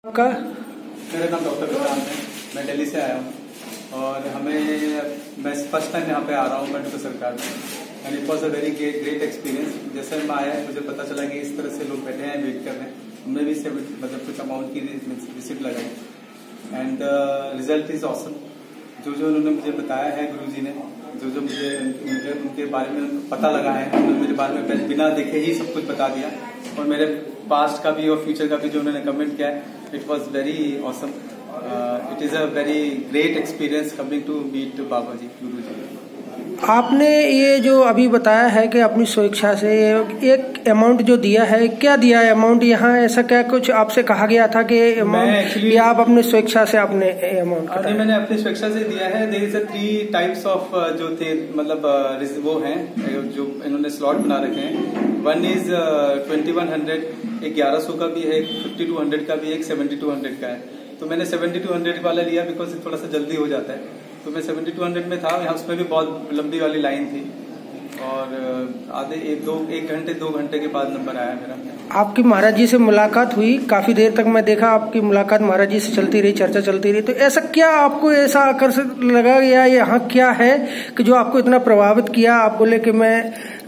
आपका? मेरा नाम डॉक्टर प्रशांत है। मैं दिल्ली से आया हूँ और मैं फर्स्ट टाइम यहाँ पे आ रहा हूँ पंडित सरकार में and it was a very great experience. जैसे मैं आया मुझे पता चला कि इस तरह से लोग बैठे हैं वेट कर रहे हैं। हमने भी इससे मतलब कुछ अमाउंट की रिसिप्ट लगाई एंड रिजल्ट इज ऑसम। जो उन्होंने मुझे बताया है गुरुजी ने, जो मुझे उनके बारे में पता लगा है, उन्होंने मेरे बारे में बिना देखे ही सब कुछ बता दिया और मेरे पास्ट का भी और फ्यूचर का भी जो उन्होंने कमेंट किया है, it was very awesome. It is a very great experience coming to meet Baba ji, Guru ji. आपने ये जो अभी बताया है कि अपनी स्वेच्छा से एक अमाउंट जो दिया है, क्या दिया है अमाउंट? यहाँ ऐसा क्या कुछ आपसे कहा गया था कि अमाउंट, या आप अपने स्वेच्छा से आपने अमाउंट? मैंने अपनी स्वेच्छा से दिया है। देयर इज 3 टाइप्स ऑफ जो थे मतलब वो हैं जो इन्होंने स्लॉट बना रखे हैं। वन इज 2100, एक 1100 का भी है, 5200 का भी, एक 7200 का है। तो मैंने 7200 वाला लिया बिकॉज थोड़ा सा जल्दी हो जाता है। तो मैं 7200 में था। यहाँ उसमें भी बहुत लंबी वाली लाइन थी और आधे 1-2 घंटे के बाद नंबर आया मेरा। आपकी महाराज जी से मुलाकात हुई, काफी देर तक मैं देखा आपकी मुलाकात महाराज जी से चलती रही, चर्चा चलती रही। तो ऐसा क्या आपको ऐसा आकर्षक लगा या यहाँ क्या है कि जो आपको इतना प्रभावित किया? आप बोले कि मैं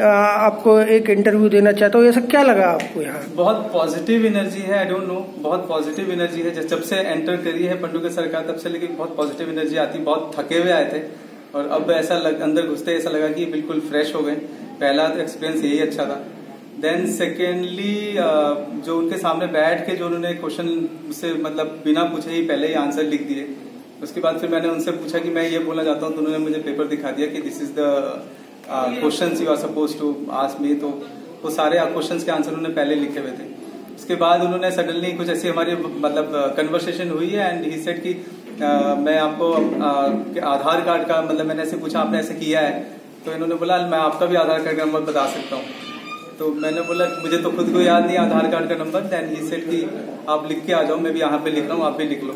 आपको एक इंटरव्यू देना चाहता हूँ, ऐसा क्या लगा आपको यहाँ? बहुत पॉजिटिव एनर्जी है। आई डोंट नो, बहुत पॉजिटिव एनर्जी है। जब से एंटर करी है पंडू की सरकार तब से लेके बहुत पॉजिटिव एनर्जी आती। बहुत थके हुए आए थे और अब ऐसा अंदर घुसते ऐसा लगा कि बिल्कुल फ्रेश हो गए। पहला तो एक्सपीरियंस यही अच्छा था। देन सेकेंडली जो उनके सामने बैठ के जो उन्होंने क्वेश्चन मुझसे मतलब बिना पूछे ही पहले ही आंसर लिख दिए। उसके बाद फिर मैंने उनसे पूछा कि मैं ये बोलना चाहता हूँ, तो उन्होंने मुझे पेपर दिखा दिया कि this is the questions you are suppose to ask me. तो वो सारे क्वेश्चंस के आंसर उन्होंने पहले लिखे हुए थे। उसके बाद उन्होंने सडनली कुछ ऐसी हमारी मतलब कन्वर्सेशन हुई है एंड ही सेड कि मैं आपको आधार कार्ड का मतलब मैंने ऐसे पूछा आपने ऐसे किया है, तो इन्होंने बोला मैं आपका भी आधार कार्ड का नंबर बता सकता हूँ। तो मैंने बोला मुझे तो खुद को याद नहीं आधार कार्ड का नंबर। देन ही सेड कि आप लिख के आ जाओ, मैं भी यहाँ पे लिख रहा हूँ, आप भी लिख लो।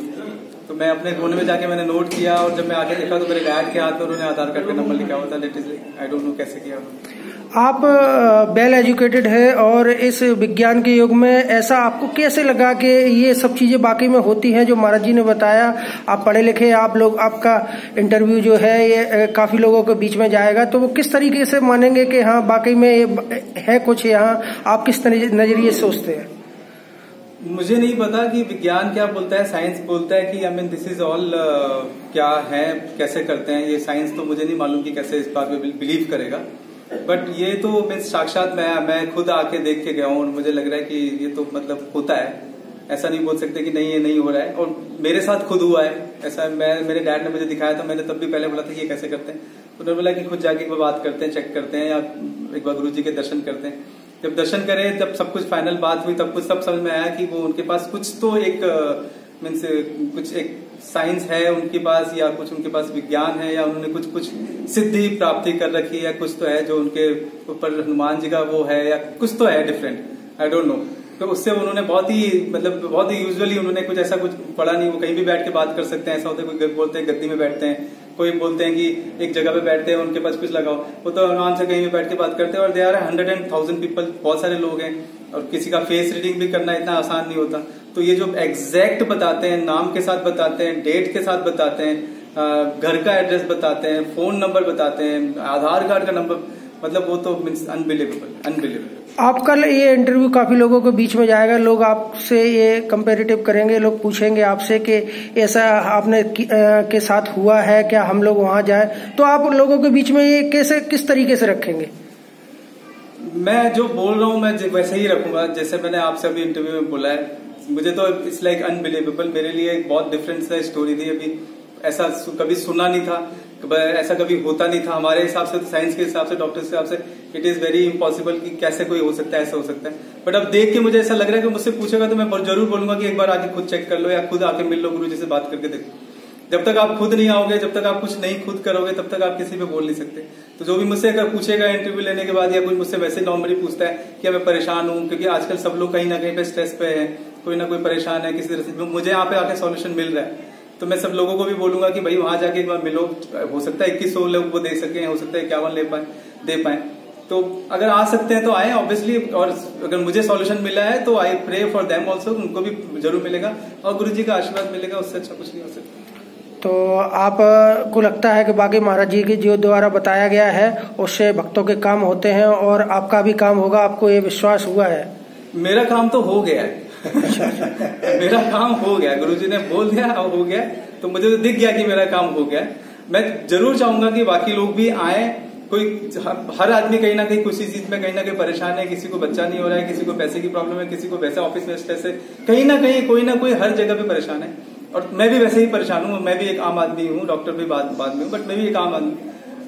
तो मैं अपने कोने में जाके मैंने नोट किया और जब मैं आगे देखा तो मेरे डैड के हाथ में उन्होंने आधार कार्ड का नंबर लिखा हुआ था। आई डोंट नो कैसे किया। आप वेल एजुकेटेड है और इस विज्ञान के युग में ऐसा आपको कैसे लगा कि ये सब चीजें बाकी में होती हैं जो महाराज जी ने बताया? आप पढ़े लिखे, आप लोग, आपका इंटरव्यू जो है ये काफी लोगों के बीच में जाएगा, तो वो किस तरीके से मानेंगे कि हाँ बाकी में ये है कुछ? यहाँ आप किस नजरिए से सोचते हैं? मुझे नहीं पता कि विज्ञान क्या बोलता है, साइंस बोलता है कि I mean this is all क्या है, कैसे करते हैं ये साइंस, तो मुझे नहीं मालूम कि कैसे इस बात में बिलीव करेगा। बट ये तो मीन्स साक्षात मैं खुद आके देख के गया हूँ और मुझे लग रहा है कि ये तो मतलब होता है। ऐसा नहीं बोल सकते कि नहीं ये नहीं हो रहा है, और मेरे साथ खुद हुआ है ऐसा। मेरे डैड ने मुझे दिखाया था, मैंने तब भी पहले बोला था कि ये कैसे करते हैं, तो उन्होंने बोला कि खुद जाके एक बार बात करते हैं, चेक करते हैं या एक बार गुरुजी के दर्शन करते हैं। जब दर्शन करे, जब सब कुछ फाइनल बात हुई, तब कुछ सब समझ में आया कि वो उनके पास कुछ तो एक मीन्स कुछ एक साइंस है उनके पास, या कुछ उनके पास विज्ञान है, या उन्होंने कुछ सिद्धि प्राप्ति कर रखी है, कुछ तो है जो उनके ऊपर हनुमान जी का वो है, या कुछ तो है डिफरेंट, आई डोंट नो। तो उससे उन्होंने बहुत ही यूजुअली उन्होंने कुछ ऐसा कुछ पढ़ा नहीं। वो कहीं भी बैठ के बात कर सकते हैं, ऐसा होता है कोई बोलते हैं गद्दी में बैठते हैं, कोई बोलते हैं कि एक जगह पे बैठते हैं उनके पास कुछ लगाओ, वो तो आराम से कहीं भी बैठ के बात करते हैं। और दे आर 100,000 पीपल, बहुत सारे लोग हैं और किसी का फेस रीडिंग भी करना इतना आसान नहीं होता। तो ये जो एग्जैक्ट बताते हैं, नाम के साथ बताते हैं, डेट के साथ बताते हैं, घर का एड्रेस बताते हैं, फोन नंबर बताते हैं, आधार कार्ड का नंबर, मतलब वो तो मीन्स अनबिलीवेबल। आपका ये इंटरव्यू काफी लोगों के बीच में जाएगा, लोग आपसे ये कंपैरेटिव करेंगे, लोग पूछेंगे आपसे कि ऐसा आपने के साथ हुआ है क्या, हम लोग वहां जाए, तो आप लोगों के बीच में ये किस तरीके से रखेंगे? मैं जो बोल रहा हूँ मैं वैसे ही रखूंगा जैसे मैंने आपसे अभी इंटरव्यू में बोला है। मुझे तो इट्स लाइक अनबिलीवेबल, मेरे लिए एक बहुत डिफरेंट सा स्टोरी थी। अभी ऐसा कभी सुना नहीं था, ऐसा कभी होता नहीं था हमारे हिसाब से, तो साइंस के हिसाब से, डॉक्टर के हिसाब से इट इज वेरी इम्पॉसिबल कि कैसे कोई हो सकता है, ऐसा हो सकता है। बट अब देख के मुझे ऐसा लग रहा है कि मुझसे पूछेगा तो मैं जरूर बोलूंगा कि एक बार आके खुद चेक कर लो, या खुद आके मिल लो, गुरु जी से बात करके देखो। जब तक आप खुद नहीं आओगे, जब तक आप कुछ नहीं खुद करोगे, तब तक आप किसी पे बोल नहीं सकते। तो जो भी मुझसे अगर पूछेगा इंटरव्यू लेने के बाद, या कोई मुझसे वैसे नॉर्मली पूछता है कि मैं परेशान हूँ, क्योंकि आजकल सब लोग कहीं ना कहीं पे स्ट्रेस पे है, कोई ना कोई परेशान है किसी तरह से, मुझे यहाँ पे आके सॉल्यूशन मिल रहा है, तो मैं सब लोगों को भी बोलूंगा कि भाई वहां जाके एक बार मिलो। हो सकता है 2100 लोग वो दे सके, हो सकता है 51 दे पाए। तो अगर आ सकते हैं तो आए ऑब्वियसली, और अगर मुझे सॉल्यूशन मिला है तो I pray for them also, उनको भी जरूर मिलेगा और गुरु जी का आशीर्वाद मिलेगा, उससे अच्छा कुछ नहीं हो सकता। तो आप को लगता है कि बाकी महाराज जी के जो द्वारा बताया गया है उससे भक्तों के काम होते हैं और आपका भी काम होगा, आपको ये विश्वास हुआ है? मेरा काम तो हो गया है मेरा काम हो गया, गुरुजी ने बोल दिया अब हो गया, तो मुझे तो दिख गया कि मेरा काम हो गया। मैं जरूर चाहूंगा कि बाकी लोग भी आए। कोई हर आदमी कहीं ना कहीं किसी चीज में कहीं ना कहीं परेशान है, किसी को बच्चा नहीं हो रहा है, किसी को पैसे की प्रॉब्लम है, किसी को वैसे ऑफिस में स्ट्रेस है, कहीं ना कहीं कोई ना कोई हर जगह पे परेशान है। और मैं भी वैसे ही परेशान हूँ, मैं भी एक आम आदमी हूँ, डॉक्टर भी बाद में हूँ, बट मैं भी एक आम आदमी।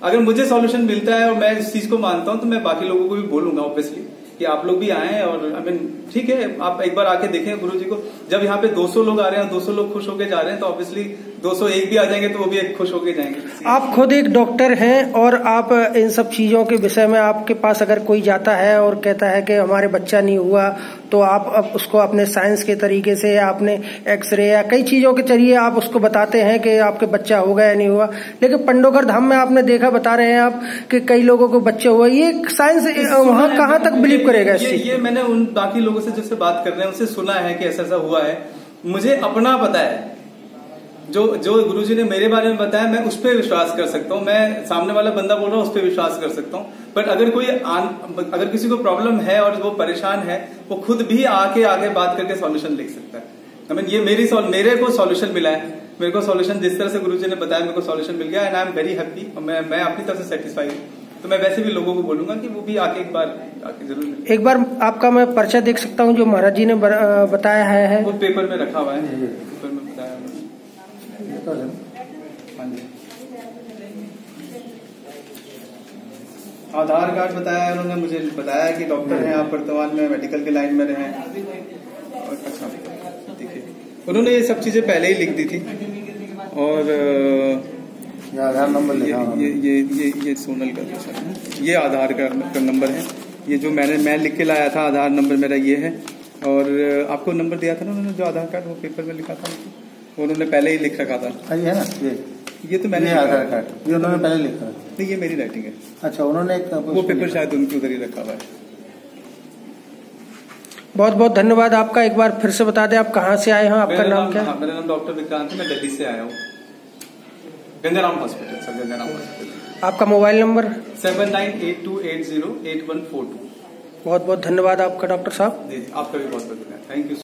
अगर मुझे सॉल्यूशन मिलता है और मैं इस चीज को मानता हूँ तो मैं बाकी लोगों को भी बोलूंगा ऑब्वियसली कि आप लोग भी आए। और आई मीन ठीक है, आप एक बार आके देखें गुरु जी को। जब यहाँ पे 200 लोग आ रहे हैं, 200 लोग खुश होके जा रहे हैं, तो ऑब्वियसली 201 भी आ जाएंगे तो वो भी एक खुश होके जाएंगे। आप खुद एक डॉक्टर हैं और आप इन सब चीजों के विषय में आपके पास अगर कोई जाता है और कहता है कि हमारे बच्चा नहीं हुआ, तो आप उसको अपने साइंस के तरीके से या अपने एक्सरे या कई चीजों के जरिए आप उसको बताते हैं कि आपके बच्चा होगा या नहीं हुआ। लेकिन पंडोकर धाम में आपने देखा, बता रहे हैं आप कि कई लोगों को बच्चा हुआ, ये साइंस वहाँ कहाँ तक बिलीव करेगा? ये मैंने उन बाकी लोगों से जिससे बात कर रहे हैं उनसे सुना है कि ऐसा ऐसा हुआ है। मुझे अपना पता है, जो गुरुजी ने मेरे बारे में बताया मैं उस पर विश्वास कर सकता हूँ। मैं सामने वाला बंदा बोल रहा हूँ उस पर विश्वास कर सकता हूँ। बट अगर किसी को प्रॉब्लम है और वो परेशान है, वो खुद भी आके बात करके सॉल्यूशन लिख सकता है। आई मीन ये मेरे को सॉल्यूशन मिला है, मेरे को सॉल्यूशन जिस तरह से गुरुजी ने बताया मेरे को सॉल्यूशन मिल गया, and I am very happy. मैं अपनी तरफ से सेटिस्फाइड हूँ। तो मैं वैसे भी लोगों को बोलूंगा कि वो भी आके एक बार आके जरूर। एक बार आपका मैं पर्चा देख सकता हूँ जो महाराज जी ने बताया है? वो पेपर में रखा हुआ है, पेपर में बताया हुआ है। हाँ जी, आधार कार्ड बताया है उन्होंने, मुझे बताया कि डॉक्टर हैं आप, वर्तमान में मेडिकल के लाइन में रहे। और अच्छा देखिए, उन्होंने ये सब चीजें पहले ही लिख दी थी। और आधार नंबर लिखा, ये सोनल का ये आधार का नंबर है। ये जो मैं लिख के लाया था, आधार नंबर मेरा ये है। और आपको नंबर दिया था ना उन्होंने, जो आधार कार्ड वो पेपर में लिखा था, उन्होंने पहले ही लिख रखा था। ये है ना, ये तो मैंने आधार कार्ड ये उन्होंने पहले लिखा। नहीं, ये मेरी राइटिंग है। अच्छा, उन्होंने वो पेपर शायद उनके उधर ही रखा हुआ है। बहुत बहुत धन्यवाद आपका। एक बार फिर से बता दें आप कहाँ से आए हैं, आपका नाम क्या है? मेरा नाम डॉक्टर विक्रांत है, मैं दिल्ली से आया हूँ, Gangaram hospital sir, Gangaram hospital. आपका मोबाइल नंबर? 7982808142। बहुत बहुत धन्यवाद आपका डॉक्टर साहब। जी, आपका भी बहुत बहुत धन्यवाद, थैंक यू।